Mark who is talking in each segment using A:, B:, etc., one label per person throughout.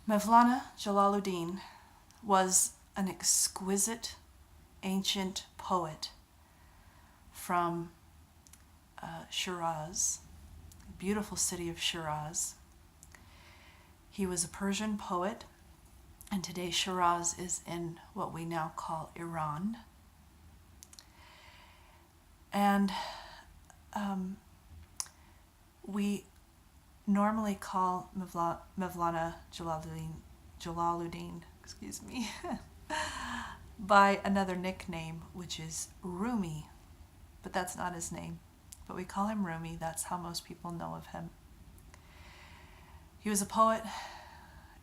A: Mevlana Jalaluddin was an exquisite ancient poet from Shiraz, the beautiful city of Shiraz. He was a Persian poet, and today Shiraz is in what we now call Iran. And we normally call Mevlana Jalaluddin, by another nickname, which is Rumi, but that's not his name. But we call him Rumi. That's how most people know of him. He was a poet,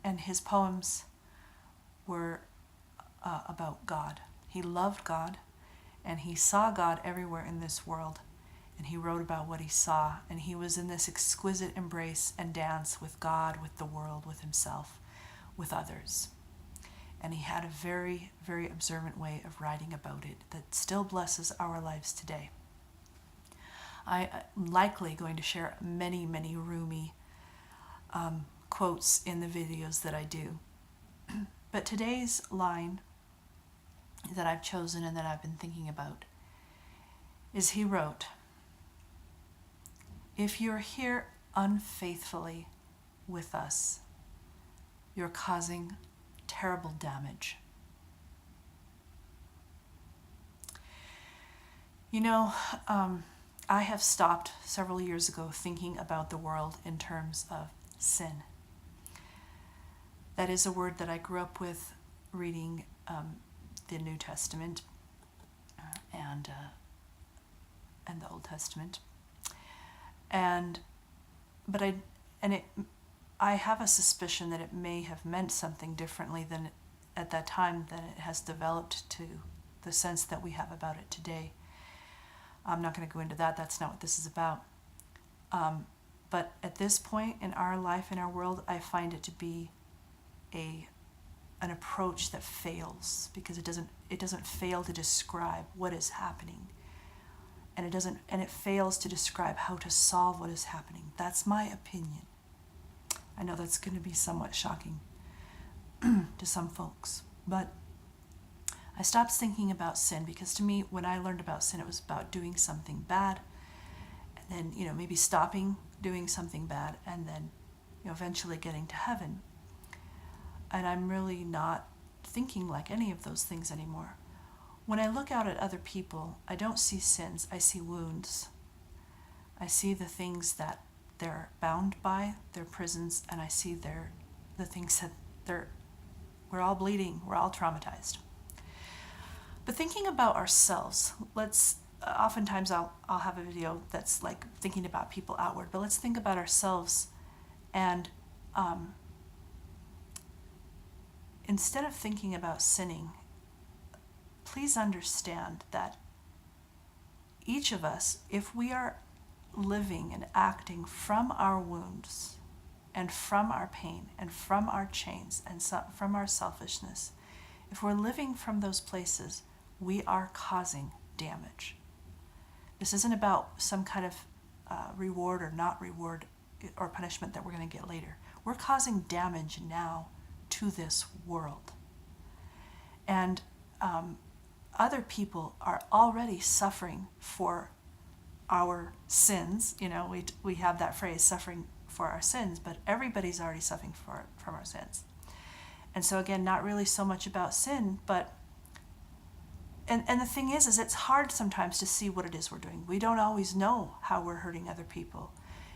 A: and his poems were about God. He loved God, and he saw God everywhere in this world, and he wrote about what he saw, and he was in this exquisite embrace and dance with God, with the world, with himself, with others. And he had a very, very observant way of writing about it that still blesses our lives today. I'm likely going to share many, many Rumi quotes in the videos that I do. But today's line that I've chosen and that I've been thinking about is he wrote, "If you're here unfaithfully with us, you're causing terrible damage." You know, I have stopped several years ago thinking about the world in terms of sin. That is a word that I grew up with reading the New Testament and the Old Testament, I have a suspicion that it may have meant something differently than at that time than it has developed to the sense that we have about it today. I'm not going to go into that. That's not what this is about. But at this point in our life, in our world, I find it to be an approach that fails, because it doesn't fail to describe what is happening, and it fails to describe how to solve what is happening. That's my opinion. I know that's going to be somewhat shocking to some folks, but I stopped thinking about sin, because to me, when I learned about sin, it was about doing something bad, and then maybe stopping doing something bad, and then eventually getting to heaven. And I'm really not thinking like any of those things anymore. When I look out at other people, I don't see sins, I see wounds. I see the things that they're bound by, their prisons, and I see the things that we're all bleeding, we're all traumatized. But thinking about ourselves, oftentimes I'll have a video that's like thinking about people outward, but let's think about ourselves, and instead of thinking about sinning, please understand that each of us, if we are living and acting from our wounds and from our pain and from our chains and from our selfishness, if we're living from those places, we are causing damage. This isn't about some kind of reward or not reward or punishment that we're going to get later. We're causing damage now to this world. And other people are already suffering for our sins. We have that phrase, suffering for our sins, but everybody's already suffering from our sins. And so again, not really so much about sin, but and the thing is it's hard sometimes to see what it is we're doing. We don't always know how we're hurting other people.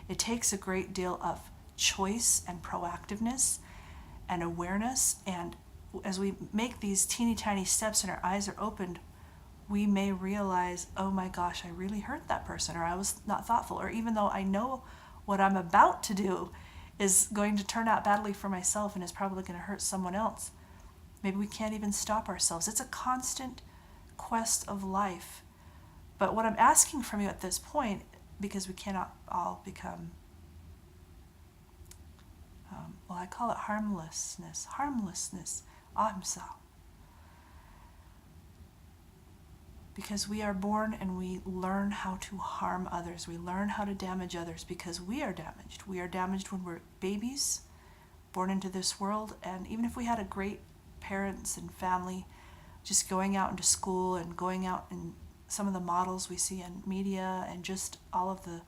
A: It takes a great deal of choice and proactiveness and awareness, and as we make these teeny tiny steps and our eyes are opened, we may realize, oh my gosh, I really hurt that person, or I was not thoughtful, or even though I know what I'm about to do is going to turn out badly for myself and is probably going to hurt someone else, maybe we can't even stop ourselves. It's a constant quest of life. But what I'm asking from you at this point, because we cannot all become I call it harmlessness, ahimsa. Because we are born and we learn how to harm others. We learn how to damage others because we are damaged. We are damaged when we're babies, born into this world, and even if we had a great parents and family, just going out into school and going out in some of the models we see in media and just all of the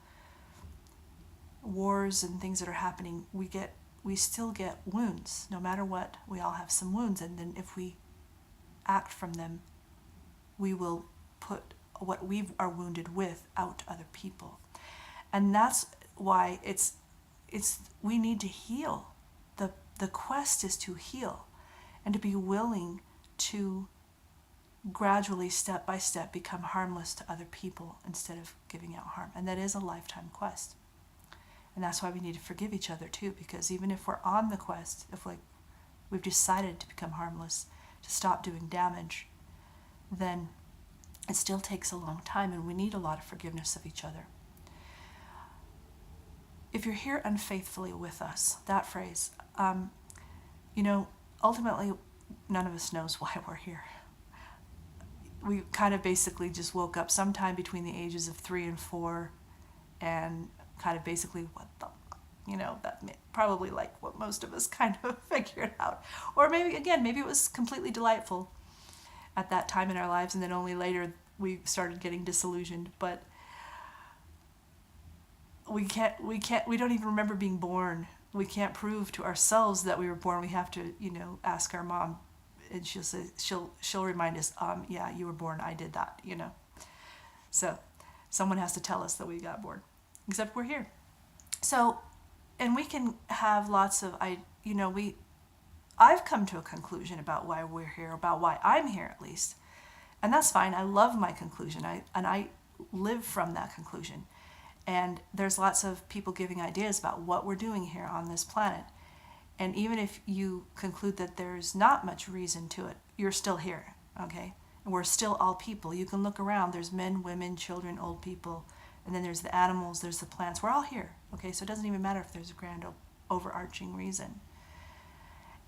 A: wars and things that are happening, we still get wounds. No matter what, we all have some wounds, and then if we act from them, we will put what we are wounded with out to other people. And that's why we need to heal. The quest is to heal and to be willing to gradually, step by step, become harmless to other people instead of giving out harm. And that is a lifetime quest. And that's why we need to forgive each other too, because even if we're on the quest, if we've decided to become harmless, to stop doing damage, then it still takes a long time, and we need a lot of forgiveness of each other. If you're here unfaithfully with us, that phrase, ultimately, none of us knows why we're here. We kind of basically just woke up sometime between the ages of 3 and 4, and kind of basically, that probably like what most of us kind of figured out. Or maybe it was completely delightful at that time in our lives, and then only later we started getting disillusioned. But we don't even remember being born. We can't prove to ourselves that we were born. We have to, ask our mom, and she'll remind us, yeah, you were born, I did that, So someone has to tell us that we got born, except we're here. So, and we can have lots of, I've come to a conclusion about why we're here, about why I'm here at least. And that's fine. I love my conclusion. I live from that conclusion. And there's lots of people giving ideas about what we're doing here on this planet. And even if you conclude that there's not much reason to it, you're still here, okay? And we're still all people. You can look around. There's men, women, children, old people. And then there's the animals, there's the plants. We're all here, okay? So it doesn't even matter if there's a grand overarching reason.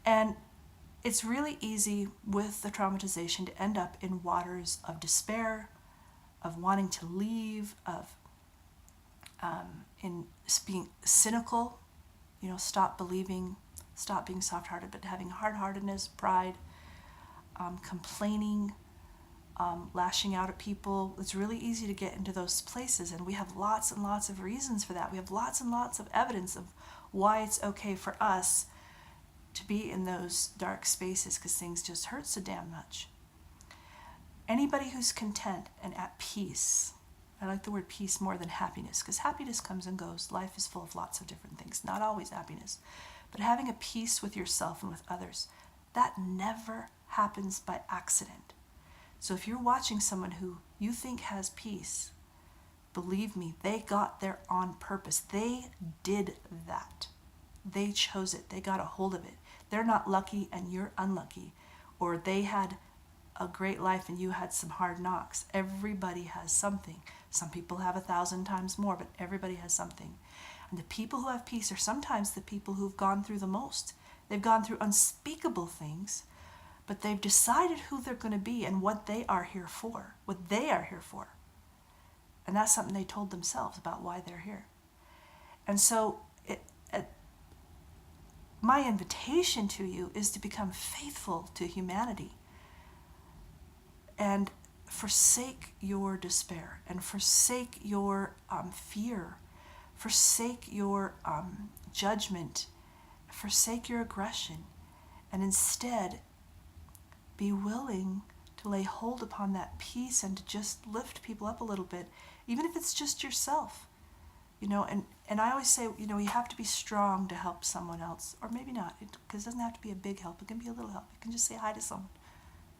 A: And it's really easy with the traumatization to end up in waters of despair, of wanting to leave, of in being cynical, stop believing, stop being soft-hearted, but having hard-heartedness, pride, complaining, lashing out at people. It's really easy to get into those places, and we have lots and lots of reasons for that. We have lots and lots of evidence of why it's okay for us to be in those dark spaces, because things just hurt so damn much. Anybody who's content and at peace, I like the word peace more than happiness, because happiness comes and goes. Life is full of lots of different things, not always happiness. But having a peace with yourself and with others, that never happens by accident. So if you're watching someone who you think has peace, believe me, they got there on purpose. They did that. They chose it. They got a hold of it. They're not lucky and you're unlucky. Or they had a great life and you had some hard knocks. Everybody has something. Some people have 1,000 times more, but everybody has something. And the people who have peace are sometimes the people who've gone through the most. They've gone through unspeakable things, but they've decided who they're going to be and what they are here for, what they are here for. And that's something they told themselves about why they're here. And so my invitation to you is to become faithful to humanity and forsake your despair and forsake your fear, forsake your judgment, forsake your aggression, and instead be willing to lay hold upon that peace and to just lift people up a little bit, even if it's just yourself. And I always say, you have to be strong to help someone else, or maybe not, because it doesn't have to be a big help. It can be a little help. You can just say hi to someone.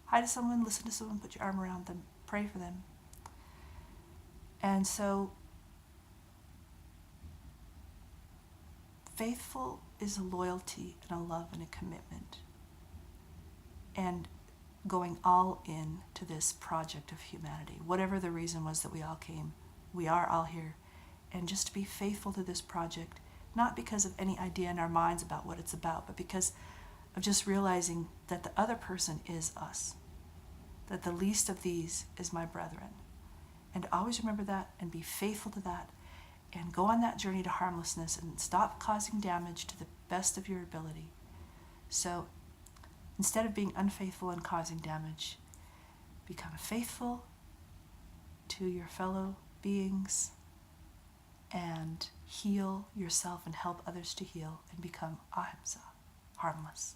A: Hi to someone, listen to someone, put your arm around them, pray for them. And so, faithful is a loyalty and a love and a commitment. And going all in to this project of humanity. Whatever the reason was that we all came, we are all here. And just to be faithful to this project, not because of any idea in our minds about what it's about, but because of just realizing that the other person is us. That the least of these is my brethren. And always remember that and be faithful to that and go on that journey to harmlessness and stop causing damage to the best of your ability. So instead of being unfaithful and causing damage, become faithful to your fellow beings and heal yourself and help others to heal and become ahimsa, harmless.